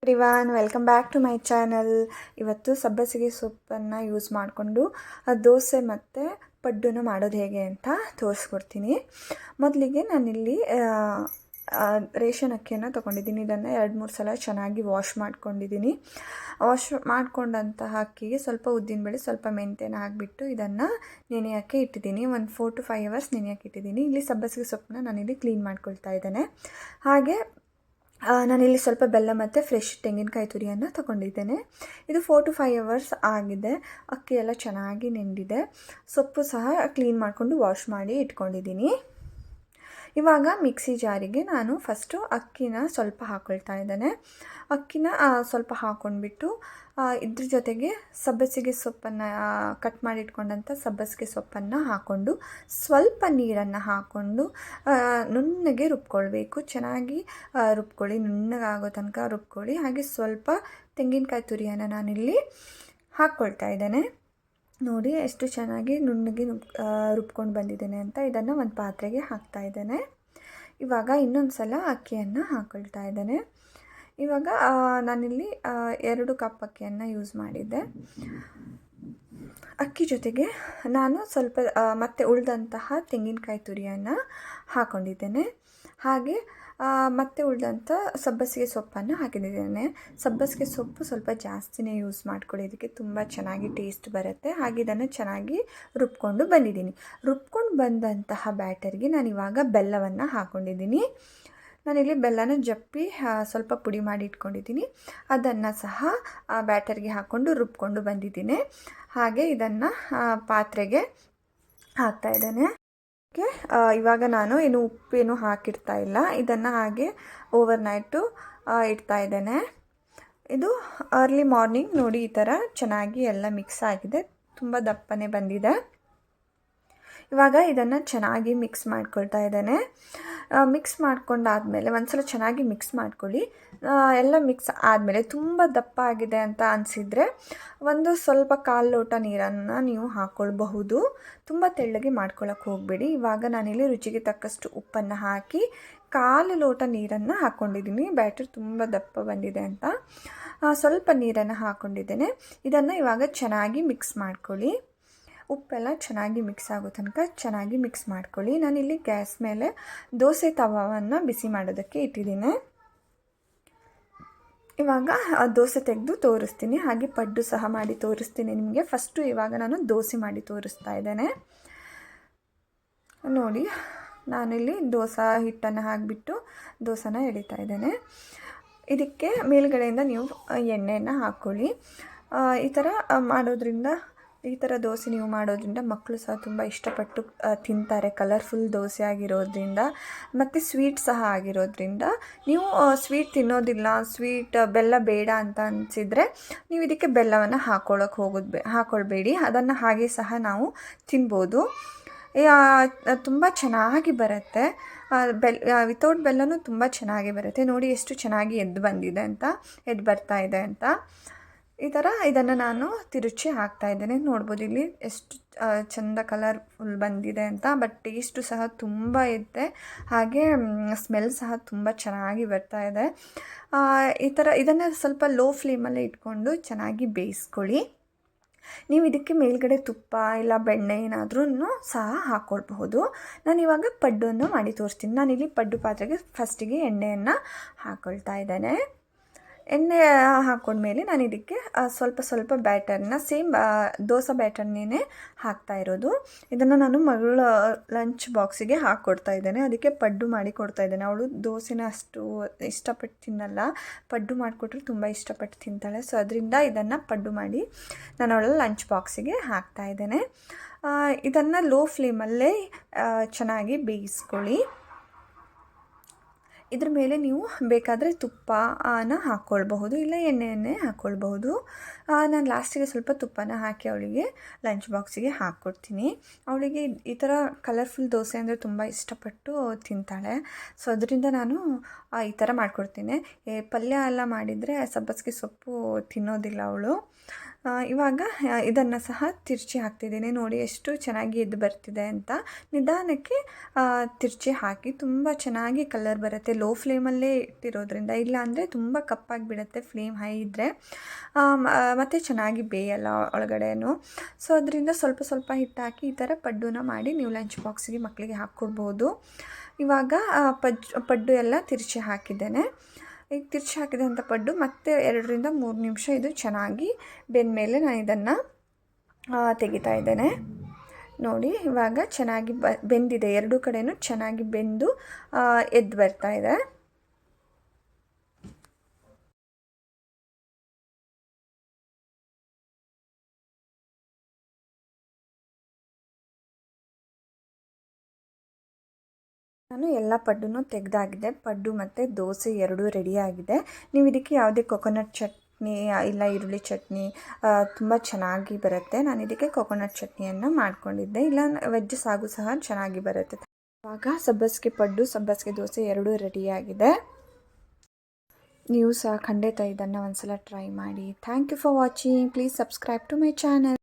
Everyone welcome back to my channel. ಇವತ್ತು ಸಬ್ಬಸಿಗೆ ಸೊಪ್ಪನ್ನು ಯೂಸ್ ಮಾಡಿಕೊಂಡು ದೋಸೆ ಮತ್ತು ಪಡ್ಡನ್ನು ಮಾಡೋದು ಹೇಗೆ ಅಂತ ತೋರಿಸ್ಕೊಡ್ತೀನಿ. ಮೊದಲಿಗೆ ನಾನಿಲ್ಲಿ ರೇಷನ್ ಅಕ್ಕಿಯನ್ನು ತೊಗೊಂಡಿದ್ದೀನಿ. ಇದನ್ನು 2-3 ಸಲ ಚೆನ್ನಾಗಿ ವಾಶ್ ಮಾಡ್ಕೊಂಡಿದ್ದೀನಿ. ವಾಶ್ ಮಾಡ್ಕೊಂಡಂತಹ ಅಕ್ಕಿಗೆ ಸ್ವಲ್ಪ ಉದ್ದಿನಬೇಳೆ, ಸ್ವಲ್ಪ ಮೆಂತ್ಯನ ಹಾಕಿಬಿಟ್ಟು ಇದನ್ನು ನೆನೆಯೋಕ್ಕೆ ಇಟ್ಟಿದ್ದೀನಿ. ಒಂದು 4 to 5 hours ನೆನೆಯೋಕ್ಕೆ ಇಟ್ಟಿದ್ದೀನಿ. ಇಲ್ಲಿ ಸಬ್ಬಸಿಗೆ ಸೊಪ್ಪನ್ನ ನಾನಿಲ್ಲಿ ಕ್ಲೀನ್ ಮಾಡ್ಕೊಳ್ತಾ ಇದ್ದೇನೆ. ಹಾಗೆ ನಾನಿಲ್ಲಿ ಸ್ವಲ್ಪ ಬೆಲ್ಲ ಮತ್ತು ಫ್ರೆಶ್ ತೆಂಗಿನಕಾಯಿ ತುರಿಯನ್ನು ತೊಗೊಂಡಿದ್ದೇನೆ. ಇದು 4 to 5 hours ಆಗಿದೆ. ಅಕ್ಕಿ ಎಲ್ಲ ಚೆನ್ನಾಗಿ ನೆಂದಿದೆ. ಸೊಪ್ಪು ಸಹ ಕ್ಲೀನ್ ಮಾಡಿಕೊಂಡು ವಾಶ್ ಮಾಡಿ ಇಟ್ಕೊಂಡಿದ್ದೀನಿ. ಇವಾಗ ಮಿಕ್ಸಿ ಜಾರಿಗೆ ನಾನು ಫಸ್ಟು ಅಕ್ಕಿನ ಸ್ವಲ್ಪ ಹಾಕ್ಕೊಳ್ತಾ ಇದ್ದೇನೆ. ಅಕ್ಕಿನ ಸ್ವಲ್ಪ ಹಾಕ್ಕೊಂಡ್ಬಿಟ್ಟು ಇದ್ರ ಜೊತೆಗೆ ಸಬ್ಬಸಿಗೆ ಸೊಪ್ಪನ್ನು ಕಟ್ ಮಾಡಿ ಇಟ್ಕೊಂಡಂಥ ಸಬ್ಬಸಿಗೆ ಸೊಪ್ಪನ್ನು ಹಾಕ್ಕೊಂಡು ಸ್ವಲ್ಪ ನೀರನ್ನು ಹಾಕ್ಕೊಂಡು ನುಣ್ಣಗೆ ರುಬ್ಕೊಳ್ಬೇಕು. ಚೆನ್ನಾಗಿ ರುಬ್ಕೊಳ್ಳಿ, ನುಣ್ಣಗಾಗೋ ತನಕ ರುಬ್ಕೊಳ್ಳಿ. ಹಾಗೆ ಸ್ವಲ್ಪ ತೆಂಗಿನಕಾಯಿ ತುರಿಯನ್ನು ನಾನಿಲ್ಲಿ ಹಾಕ್ಕೊಳ್ತಾ ಇದ್ದೇನೆ. ನೋಡಿ ಎಷ್ಟು ಚೆನ್ನಾಗಿ ನುಣ್ಣಗೆ ರುಬ್ಕೊಂಡು ಬಂದಿದ್ದೇನೆ ಅಂತ. ಇದನ್ನು ಒಂದು ಪಾತ್ರೆಗೆ ಹಾಕ್ತಾ ಇದ್ದೇನೆ. ಇವಾಗ ಇನ್ನೊಂದು ಸಲ ಅಕ್ಕಿಯನ್ನು ಹಾಕ್ಕೊಳ್ತಾ ಇದ್ದೇನೆ. ಇವಾಗ ನಾನಿಲ್ಲಿ 2 ಕಪ್ ಅಕ್ಕಿಯನ್ನು ಯೂಸ್ ಮಾಡಿದ್ದೆ. ಅಕ್ಕಿ ಜೊತೆಗೆ ನಾನು ಸ್ವಲ್ಪ ಮತ್ತೆ ಉಳಿದಂತಹ ತೆಂಗಿನಕಾಯಿ ತುರಿಯನ್ನು ಹಾಕ್ಕೊಂಡಿದ್ದೇನೆ. ಹಾಗೆ ಮತ್ತೆ ಉಳಿದಂಥ ಸಬ್ಬಸಿಗೆ ಸೊಪ್ಪನ್ನು ಹಾಕಿದ್ದೇನೆ. ಸಬ್ಬಸಿಗೆ ಸೊಪ್ಪು ಸ್ವಲ್ಪ ಜಾಸ್ತಿನೇ ಯೂಸ್ ಮಾಡ್ಕೊಳ್ಳಿ, ಇದಕ್ಕೆ ತುಂಬ ಚೆನ್ನಾಗಿ ಟೇಸ್ಟ್ ಬರುತ್ತೆ. ಹಾಗೆ ಇದನ್ನು ಚೆನ್ನಾಗಿ ರುಬ್ಕೊಂಡು ಬಂದಿದ್ದೀನಿ. ರುಬ್ಕೊಂಡು ಬಂದಂತಹ ಬ್ಯಾಟರ್ಗೆ ನಾನು ಇವಾಗ ಬೆಲ್ಲವನ್ನು ಹಾಕ್ಕೊಂಡಿದ್ದೀನಿ. ನಾನಿಲ್ಲಿ ಬೆಲ್ಲನ ಜಪ್ಪಿ ಸ್ವಲ್ಪ ಪುಡಿ ಮಾಡಿ ಇಟ್ಕೊಂಡಿದ್ದೀನಿ. ಅದನ್ನು ಸಹ ಬ್ಯಾಟರ್ಗೆ ಹಾಕ್ಕೊಂಡು ರುಬ್ಕೊಂಡು ಬಂದಿದ್ದೀನಿ. ಹಾಗೆ ಇದನ್ನು ಪಾತ್ರೆಗೆ ಹಾಕ್ತಾಯಿದ್ದೇನೆ. ಇವಾಗ ನಾನು ಉಪ್ಪೇನು ಹಾಕಿರ್ತಾ ಇಲ್ಲ. ಇದನ್ನು ಹಾಗೆ ಓವರ್ನೈಟು ಇಡ್ತಾ ಇದ್ದೇನೆ. ಇದು ಅರ್ಲಿ ಮಾರ್ನಿಂಗ್ ನೋಡಿ ಈ ಥರ ಚೆನ್ನಾಗಿ ಎಲ್ಲ ಮಿಕ್ಸ್ ಆಗಿದೆ, ತುಂಬ ದಪ್ಪನೆ ಬಂದಿದೆ. ಇವಾಗ ಇದನ್ನು ಚೆನ್ನಾಗಿ ಮಿಕ್ಸ್ ಮಾಡ್ಕೊಳ್ತಾ ಇದ್ದೇನೆ. ಮಿಕ್ಸ್ ಮಾಡ್ಕೊಂಡಾದಮೇಲೆ ಒಂದ್ಸಲ ಚೆನ್ನಾಗಿ ಮಿಕ್ಸ್ ಮಾಡ್ಕೊಳ್ಳಿ. ಎಲ್ಲ ಮಿಕ್ಸ್ ಆದಮೇಲೆ ತುಂಬ ದಪ್ಪ ಆಗಿದೆ ಅಂತ ಅನಿಸಿದರೆ ಒಂದು ಸ್ವಲ್ಪ 1/4 ಲೋಟ ನೀರನ್ನು ನೀವು ಹಾಕ್ಕೊಳ್ಬಹುದು. ತುಂಬ ತೆಳ್ಳಗೆ ಮಾಡ್ಕೊಳ್ಳೋಕೆ ಹೋಗಬೇಡಿ. ಇವಾಗ ನಾನಿಲ್ಲಿ ರುಚಿಗೆ ತಕ್ಕಷ್ಟು ಉಪ್ಪನ್ನು ಹಾಕಿ 1/4 ಲೋಟ ನೀರನ್ನು ಹಾಕ್ಕೊಂಡಿದ್ದೀನಿ. ಬ್ಯಾಟರ್ ತುಂಬ ದಪ್ಪ ಬಂದಿದೆ ಅಂತ ಸ್ವಲ್ಪ ನೀರನ್ನು ಹಾಕ್ಕೊಂಡಿದ್ದೇನೆ. ಇದನ್ನು ಇವಾಗ ಚೆನ್ನಾಗಿ ಮಿಕ್ಸ್ ಮಾಡ್ಕೊಳ್ಳಿ. ಉಪ್ಪೆಲ್ಲ ಚೆನ್ನಾಗಿ ಮಿಕ್ಸ್ ಆಗೋ ತನಕ ಚೆನ್ನಾಗಿ ಮಿಕ್ಸ್ ಮಾಡ್ಕೊಳ್ಳಿ. ನಾನಿಲ್ಲಿ ಗ್ಯಾಸ್ ಮೇಲೆ ದೋಸೆ ತವಾವನ್ನು ಬಿಸಿ ಮಾಡೋದಕ್ಕೆ ಇಟ್ಟಿದ್ದೀನಿ. ಇವಾಗ ದೋಸೆ ತೆಗೆದು ತೋರಿಸ್ತೀನಿ, ಹಾಗೆ ಪಡ್ಡು ಸಹ ಮಾಡಿ ತೋರಿಸ್ತೀನಿ ನಿಮಗೆ. ಫಸ್ಟು ಇವಾಗ ನಾನು ದೋಸೆ ಮಾಡಿ ತೋರಿಸ್ತಾ ಇದ್ದೇನೆ. ನೋಡಿ ನಾನಿಲ್ಲಿ ದೋಸೆ ಹಿಟ್ಟನ್ನು ಹಾಕಿಬಿಟ್ಟು ದೋಸೆನ ಎಳಿತಾ ಇದ್ದೇನೆ. ಇದಕ್ಕೆ ಮೇಲುಗಡೆಯಿಂದ ನೀವು ಎಣ್ಣೆಯನ್ನು ಹಾಕ್ಕೊಳ್ಳಿ. ಈ ಥರ ಮಾಡೋದ್ರಿಂದ, ಈ ಥರ ದೋಸೆ ನೀವು ಮಾಡೋದ್ರಿಂದ ಮಕ್ಕಳು ಸಹ ತುಂಬ ಇಷ್ಟಪಟ್ಟು ತಿಂತಾರೆ. ಕಲರ್ಫುಲ್ ದೋಸೆ ಆಗಿರೋದ್ರಿಂದ ಮತ್ತು ಸ್ವೀಟ್ ಸಹ ಆಗಿರೋದ್ರಿಂದ. ನೀವು ಸ್ವೀಟ್ ತಿನ್ನೋದಿಲ್ಲ, ಬೆಲ್ಲ ಬೇಡ ಅಂತ ಅನಿಸಿದರೆ ನೀವು ಇದಕ್ಕೆ ಬೆಲ್ಲವನ್ನು ಹಾಕ್ಕೊಳ್ಬೇಡಿ. ಅದನ್ನು ಹಾಗೆ ಸಹ ನಾವು ತಿನ್ಬೋದು. ತುಂಬ ಚೆನ್ನಾಗಿ ಬರುತ್ತೆ. ವಿತೌಟ್ ಬೆಲ್ಲನೂ ತುಂಬ ಚೆನ್ನಾಗಿ ಬರುತ್ತೆ. ನೋಡಿ ಎಷ್ಟು ಚೆನ್ನಾಗಿ ಎದ್ದು ಬರ್ತಾ ಇದೆ ಅಂತ. ಈ ಥರ ಇದನ್ನು ನಾನು ತಿರುಚಿ ಹಾಕ್ತಾಯಿದ್ದೇನೆ. ನೋಡ್ಬೋದು ಇಲ್ಲಿ ಎಷ್ಟು ಚೆಂದ ಕಲರ್ಫುಲ್ ಬಂದಿದೆ ಅಂತ. ಬಟ್ ಟೇಸ್ಟು ಸಹ ತುಂಬ ಇದೆ. ಹಾಗೆ ಸ್ಮೆಲ್ ಸಹ ತುಂಬ ಚೆನ್ನಾಗಿ ಬರ್ತಾ ಇದೆ. ಈ ಥರ ಇದನ್ನು ಸ್ವಲ್ಪ ಲೋ ಫ್ಲೇಮಲ್ಲೇ ಇಟ್ಕೊಂಡು ಚೆನ್ನಾಗಿ ಬೇಯಿಸ್ಕೊಳ್ಳಿ. ನೀವು ಇದಕ್ಕೆ ಮೇಲ್ಗಡೆ ತುಪ್ಪ ಇಲ್ಲ ಬೆಣ್ಣೆ ಏನಾದ್ರೂ ಸಹ ಹಾಕ್ಕೊಳ್ಬಹುದು. ನಾನಿವಾಗ ಪಡ್ಡನ್ನು ಮಾಡಿ ತೋರಿಸ್ತೀನಿ. ನಾನಿಲ್ಲಿ ಪಡ್ಡು ಪಾತ್ರೆಗೆ ಫಸ್ಟಿಗೆ ಎಣ್ಣೆಯನ್ನು ಹಾಕ್ಕೊಳ್ತಾ ಇದ್ದೇನೆ. ಎಣ್ಣೆ ಹಾಕ್ಕೊಂಡ್ಮೇಲೆ ನಾನು ಇದಕ್ಕೆ ಸ್ವಲ್ಪ ಬ್ಯಾಟರ್ನ ಸೇಮ್ ದೋಸೆ ಬ್ಯಾಟರ್ನೇ ಹಾಕ್ತಾ ಇರೋದು. ಇದನ್ನು ನಾನು ಮಗಳ ಲಂಚ್ ಬಾಕ್ಸಿಗೆ ಹಾಕ್ಕೊಡ್ತಾ ಇದ್ದೇನೆ. ಅದಕ್ಕೆ ಪಡ್ಡು ಮಾಡಿ ಕೊಡ್ತಾ ಇದ್ದೇನೆ. ಅವಳು ದೋಸೆನ ಅಷ್ಟು ಇಷ್ಟಪಟ್ಟು ತಿನ್ನಲ್ಲ, ಪಡ್ಡು ಮಾಡಿಕೊಟ್ರೆ ತುಂಬ ಇಷ್ಟಪಟ್ಟು ತಿಂತಾಳೆ. ಸೊ ಅದರಿಂದ ಇದನ್ನು ಪಡ್ಡು ಮಾಡಿ ನಾನು ಅವಳ ಲಂಚ್ ಬಾಕ್ಸಿಗೆ ಹಾಕ್ತಾ ಇದ್ದೇನೆ. ಇದನ್ನು ಲೋ ಫ್ಲೇಮಲ್ಲೇ ಚೆನ್ನಾಗಿ ಬೇಯಿಸ್ಕೊಳ್ಳಿ. ಇದ್ರ ಮೇಲೆ ನೀವು ಬೇಕಾದರೆ ತುಪ್ಪನ ಹಾಕ್ಕೊಳ್ಬಹುದು, ಇಲ್ಲ ಎಣ್ಣೆಯನ್ನೇ ಹಾಕ್ಕೊಳ್ಬಹುದು. ನಾನು ಲಾಸ್ಟಿಗೆ ಸ್ವಲ್ಪ ತುಪ್ಪನ ಹಾಕಿ ಅವಳಿಗೆ ಲಂಚ್ ಬಾಕ್ಸಿಗೆ ಹಾಕ್ಕೊಡ್ತೀನಿ. ಅವಳಿಗೆ ಈ ಥರ ಕಲರ್ಫುಲ್ ದೋಸೆ ಅಂದರೆ ತುಂಬ ಇಷ್ಟಪಟ್ಟು ತಿಂತಾಳೆ. ಸೊ ಅದರಿಂದ ನಾನು ಈ ಥರ ಮಾಡಿಕೊಡ್ತೀನಿ. ಪಲ್ಯ ಎಲ್ಲ ಮಾಡಿದರೆ ಸಬ್ಬಸಿಗೆ ಸೊಪ್ಪು ತಿನ್ನೋದಿಲ್ಲ ಅವಳು. ಇವಾಗ ಇದನ್ನು ಸಹ ತಿರ್ಚಿ ಹಾಕ್ತಿದ್ದೀನಿ. ನೋಡಿ ಎಷ್ಟು ಚೆನ್ನಾಗಿ ಎದ್ದು ಬರ್ತಿದೆ ಅಂತ. ನಿಧಾನಕ್ಕೆ ತಿರ್ಚಿ ಹಾಕಿ ತುಂಬ ಚೆನ್ನಾಗಿ ಕಲರ್ ಬರುತ್ತೆ. ಲೋ ಫ್ಲೇಮಲ್ಲೇ ಇಟ್ಟಿರೋದ್ರಿಂದ, ಇಲ್ಲ ಅಂದರೆ ತುಂಬ ಕಪ್ಪಾಗಿಬಿಡುತ್ತೆ ಫ್ಲೇಮ್ ಹೈ ಇದ್ದರೆ, ಮತ್ತು ಚೆನ್ನಾಗಿ ಬೇಯಲ್ಲ ಒಳಗಡೆನೂ. ಸೊ ಅದರಿಂದ ಸ್ವಲ್ಪ ಸ್ವಲ್ಪ ಹಿಟ್ಟು ಹಾಕಿ ಈ ಥರ ಪಡ್ಡುನ ಮಾಡಿ ನೀವು ಲಂಚ್ ಬಾಕ್ಸಿಗೆ ಮಕ್ಕಳಿಗೆ ಹಾಕ್ಕೊಡ್ಬೋದು. ಇವಾಗ ಪಡ್ಡು ಎಲ್ಲ ತಿರ್ಚಿ ಹಾಕಿದ್ದೇನೆ. ಈಗ ತಿರ್ಚಿ ಹಾಕಿದಂಥ ಪಡ್ಡು ಮತ್ತೆ 2-3 ನಿಮಿಷ ಇದು ಚೆನ್ನಾಗಿ ಬೆಂದಮೇಲೆ ನಾನು ಇದನ್ನು ತೆಗಿತಾ ಇದ್ದೇನೆ. ನೋಡಿ ಇವಾಗ ಚೆನ್ನಾಗಿ ಬೆಂದಿದೆ, ಎರಡೂ ಕಡೆಯೂ ಚೆನ್ನಾಗಿ ಬೆಂದು ಎದ್ದು ಬರ್ತಾ ಇದೆ. ನಾನು ಎಲ್ಲ ಪಡ್ಡೂ ತೆಗೆದಾಗಿದೆ. ಪಡ್ಡು ಮತ್ತು ದೋಸೆ ಎರಡೂ ರೆಡಿಯಾಗಿದೆ. ನೀವು ಇದಕ್ಕೆ ಯಾವುದೇ ಕೊಕೊನಟ್ ಚಟ್ನಿ ಇಲ್ಲ ಈರುಳ್ಳಿ ಚಟ್ನಿ ತುಂಬ ಚೆನ್ನಾಗಿ ಬರುತ್ತೆ. ನಾನು ಇದಕ್ಕೆ ಕೊಕೊನಟ್ ಚಟ್ನಿಯನ್ನು ಮಾಡ್ಕೊಂಡಿದ್ದೆ, ಇಲ್ಲ ವೆಜ್ ಸಾಗು ಸಹ ಚೆನ್ನಾಗಿ ಬರುತ್ತೆ. ಇವಾಗ ಸಬ್ಬಸಿಗೆ ಪಡ್ಡು, ಸಬ್ಬಸಿಗೆ ದೋಸೆ ಎರಡೂ ರೆಡಿಯಾಗಿದೆ. ನೀವು ಸಹ ಖಂಡಿತ ಇದನ್ನು ಒಂದ್ಸಲ ಟ್ರೈ ಮಾಡಿ. Thank you for watching. Please subscribe to my channel.